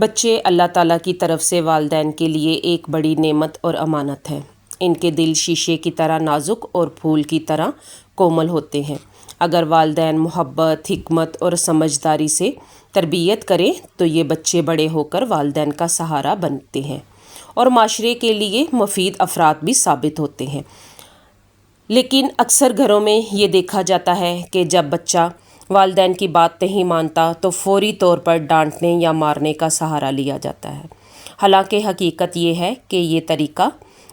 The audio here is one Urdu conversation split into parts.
بچے اللہ تعالیٰ کی طرف سے والدین کے لیے ایک بڑی نعمت اور امانت ہے۔ ان کے دل شیشے کی طرح نازک اور پھول کی طرح کومل ہوتے ہیں۔ اگر والدین محبت، حکمت اور سمجھداری سے تربیت کریں تو یہ بچے بڑے ہو کر والدین کا سہارا بنتے ہیں اور معاشرے کے لیے مفید افراد بھی ثابت ہوتے ہیں۔ لیکن اکثر گھروں میں یہ دیکھا جاتا ہے کہ جب بچہ والدین کی بات نہیں مانتا تو فوری طور پر ڈانٹنے یا مارنے کا سہارا لیا جاتا ہے۔ حالانکہ حقیقت یہ ہے کہ یہ طریقہ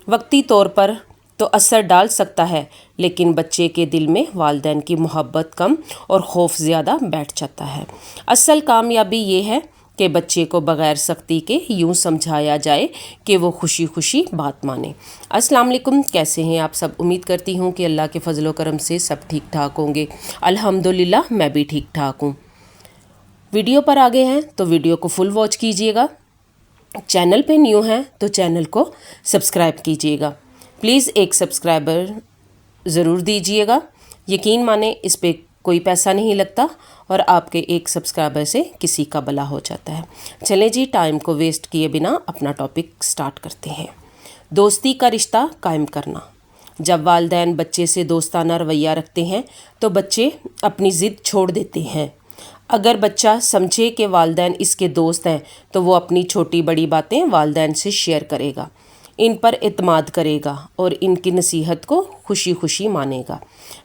وقتی طور پر تو اثر ڈال سکتا ہے، لیکن بچے کے دل میں والدین کی محبت کم اور خوف زیادہ بیٹھ جاتا ہے۔ اصل کامیابی یہ ہے کہ بچے کو بغیر سختی کے یوں سمجھایا جائے کہ وہ خوشی خوشی بات مانے۔ السلام علیکم، کیسے ہیں آپ سب؟ امید کرتی ہوں کہ اللہ کے فضل و کرم سے سب ٹھیک ٹھاک ہوں گے۔ الحمدللہ میں بھی ٹھیک ٹھاک ہوں۔ ویڈیو پر آگے ہیں تو ویڈیو کو فل واچ کیجیے گا۔ چینل پہ نیو ہیں تو چینل کو سبسکرائب کیجیے گا۔ پلیز ایک سبسکرائبر ضرور دیجیے گا۔ یقین مانیں اس پہ کوئی پیسہ نہیں لگتا اور آپ کے ایک سبسکرائبر سے کسی کا بھلا ہو جاتا ہے۔ چلیں جی، ٹائم کو ویسٹ کیے بنا اپنا ٹاپک سٹارٹ کرتے ہیں۔ دوستی کا رشتہ قائم کرنا۔ جب والدین بچے سے دوستانہ رویہ رکھتے ہیں تو بچے اپنی ضد چھوڑ دیتے ہیں۔ اگر بچہ سمجھے کہ والدین اس کے دوست ہیں تو وہ اپنی چھوٹی بڑی باتیں والدین سے شیئر کرے گا، ان پر اعتماد کرے گا اور ان کی نصیحت کو خوشی خوشی مانے گا۔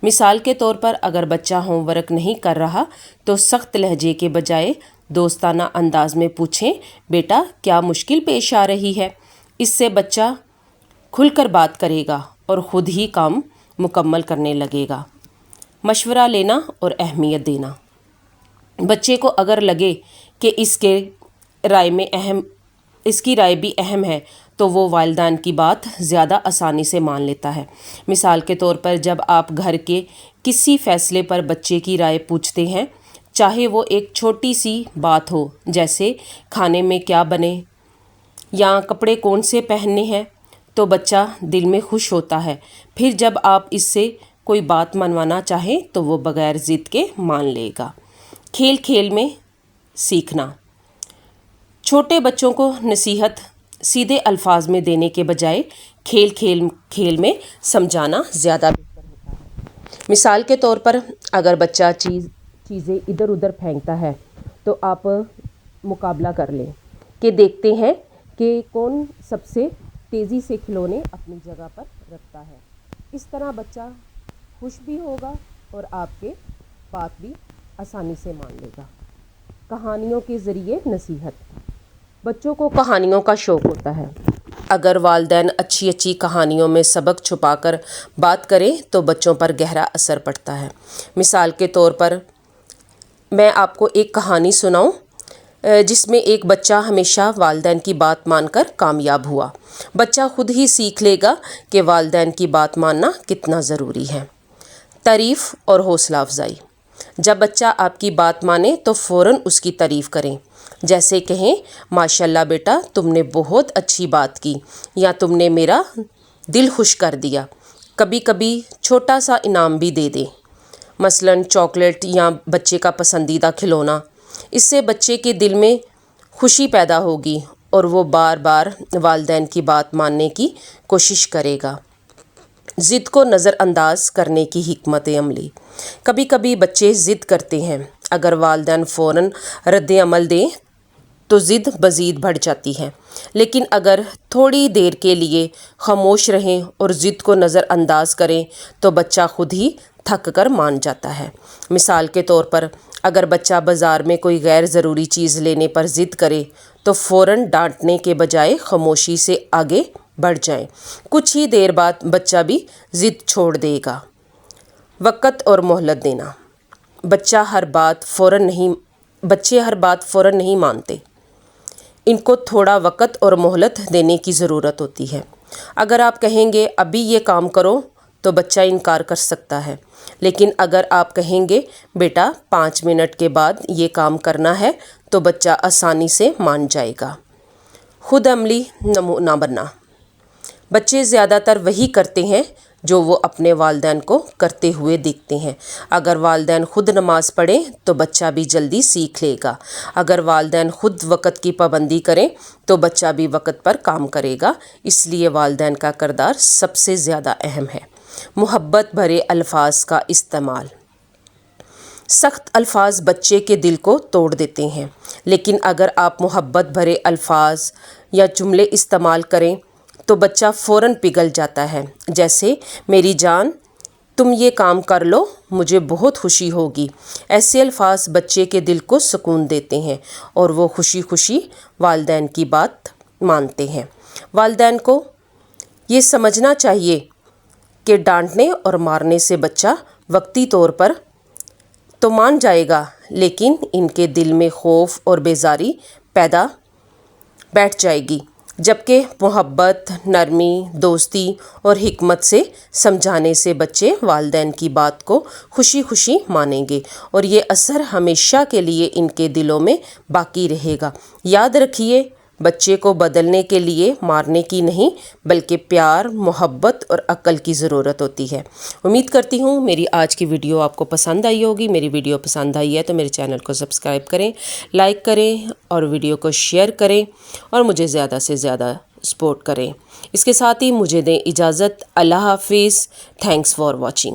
مثال کے طور پر اگر بچہ ہوم ورک نہیں کر رہا تو سخت لہجے کے بجائے دوستانہ انداز میں پوچھیں، بیٹا کیا مشکل پیش آ رہی ہے؟ اس سے بچہ کھل کر بات کرے گا اور خود ہی کام مکمل کرنے لگے گا۔ مشورہ لینا اور اہمیت دینا۔ بچے کو اگر لگے کہ اس کی رائے بھی اہم ہے تو وہ والدین کی بات زیادہ آسانی سے مان لیتا ہے۔ مثال کے طور پر جب آپ گھر کے کسی فیصلے پر بچے کی رائے پوچھتے ہیں، چاہے وہ ایک چھوٹی سی بات ہو جیسے کھانے میں کیا بنے یا کپڑے کون سے پہننے ہیں، تو بچہ دل میں خوش ہوتا ہے۔ پھر جب آپ اس سے کوئی بات منوانا چاہیں تو وہ بغیر ضد کے مان لے گا۔ کھیل کھیل میں سیکھنا۔ چھوٹے بچوں کو نصیحت سیدھے الفاظ میں دینے کے بجائے کھیل میں سمجھانا زیادہ بہتر ہوتا ہے۔ مثال کے طور پر اگر بچہ چیزیں ادھر ادھر پھینکتا ہے تو آپ مقابلہ کر لیں کہ دیکھتے ہیں کہ کون سب سے تیزی سے کھلونے اپنی جگہ پر رکھتا ہے۔ اس طرح بچہ خوش بھی ہوگا اور آپ کے بات بھی آسانی سے مان لے گا۔ کہانیوں کے ذریعے نصیحت۔ بچوں کو کہانیوں کا شوق ہوتا ہے۔ اگر والدین اچھی اچھی کہانیوں میں سبق چھپا کر بات کریں تو بچوں پر گہرا اثر پڑتا ہے۔ مثال کے طور پر میں آپ کو ایک کہانی سناؤں جس میں ایک بچہ ہمیشہ والدین کی بات مان کر کامیاب ہوا۔ بچہ خود ہی سیکھ لے گا کہ والدین کی بات ماننا کتنا ضروری ہے۔ تعریف اور حوصلہ افزائی۔ جب بچہ آپ کی بات مانے تو فوراً اس کی تعریف کریں، جیسے کہیں، ماشاءاللہ بیٹا تم نے بہت اچھی بات کی، یا تم نے میرا دل خوش کر دیا۔ کبھی کبھی چھوٹا سا انعام بھی دے دیں، مثلاً چاکلیٹ یا بچے کا پسندیدہ کھلونا۔ اس سے بچے کے دل میں خوشی پیدا ہوگی اور وہ بار بار والدین کی بات ماننے کی کوشش کرے گا۔ ضد کو نظر انداز کرنے کی حکمت عملی۔ کبھی کبھی بچے ضد کرتے ہیں، اگر والدین فوراً رد عمل دیں تو ضد مزید بڑھ جاتی ہے، لیکن اگر تھوڑی دیر کے لیے خاموش رہیں اور ضد کو نظر انداز کریں تو بچہ خود ہی تھک کر مان جاتا ہے۔ مثال کے طور پر اگر بچہ بازار میں کوئی غیر ضروری چیز لینے پر ضد کرے تو فوراً ڈانٹنے کے بجائے خاموشی سے آگے بڑھ جائیں۔ کچھ ہی دیر بعد بچہ بھی ضد چھوڑ دے گا۔ وقت اور مہلت دینا۔ بچے ہر بات فوراً نہیں مانتے، ان کو تھوڑا وقت اور مہلت دینے کی ضرورت ہوتی ہے۔ اگر آپ کہیں گے ابھی یہ کام کرو تو بچہ انکار کر سکتا ہے، لیکن اگر آپ کہیں گے بیٹا 5 منٹ کے بعد یہ کام کرنا ہے تو بچہ آسانی سے مان جائے گا۔ خود عملی نمونہ بننا۔ بچے زیادہ تر وہی کرتے ہیں جو وہ اپنے والدین کو کرتے ہوئے دیکھتے ہیں۔ اگر والدین خود نماز پڑھیں تو بچہ بھی جلدی سیکھ لے گا۔ اگر والدین خود وقت کی پابندی کریں تو بچہ بھی وقت پر کام کرے گا۔ اس لیے والدین کا کردار سب سے زیادہ اہم ہے۔ محبت بھرے الفاظ کا استعمال۔ سخت الفاظ بچے کے دل کو توڑ دیتے ہیں، لیکن اگر آپ محبت بھرے الفاظ یا جملے استعمال کریں تو بچہ فوراً پگھل جاتا ہے، جیسے میری جان تم یہ کام کر لو، مجھے بہت خوشی ہوگی۔ ایسے الفاظ بچے کے دل کو سکون دیتے ہیں اور وہ خوشی خوشی والدین کی بات مانتے ہیں۔ والدین کو یہ سمجھنا چاہیے کہ ڈانٹنے اور مارنے سے بچہ وقتی طور پر تو مان جائے گا، لیکن ان کے دل میں خوف اور بیزاری بیٹھ جائے گی، جبکہ محبت، نرمی، دوستی اور حکمت سے سمجھانے سے بچے والدین کی بات کو خوشی خوشی مانیں گے اور یہ اثر ہمیشہ کے لیے ان کے دلوں میں باقی رہے گا۔ یاد رکھیے، بچے کو بدلنے کے لیے مارنے کی نہیں بلکہ پیار، محبت اور عقل کی ضرورت ہوتی ہے۔ امید کرتی ہوں میری آج کی ویڈیو آپ کو پسند آئی ہوگی۔ میری ویڈیو پسند آئی ہے تو میرے چینل کو سبسکرائب کریں، لائک کریں اور ویڈیو کو شیئر کریں اور مجھے زیادہ سے زیادہ سپورٹ کریں۔ اس کے ساتھ ہی مجھے دیں اجازت۔ اللہ حافظ۔ Thanks for watching.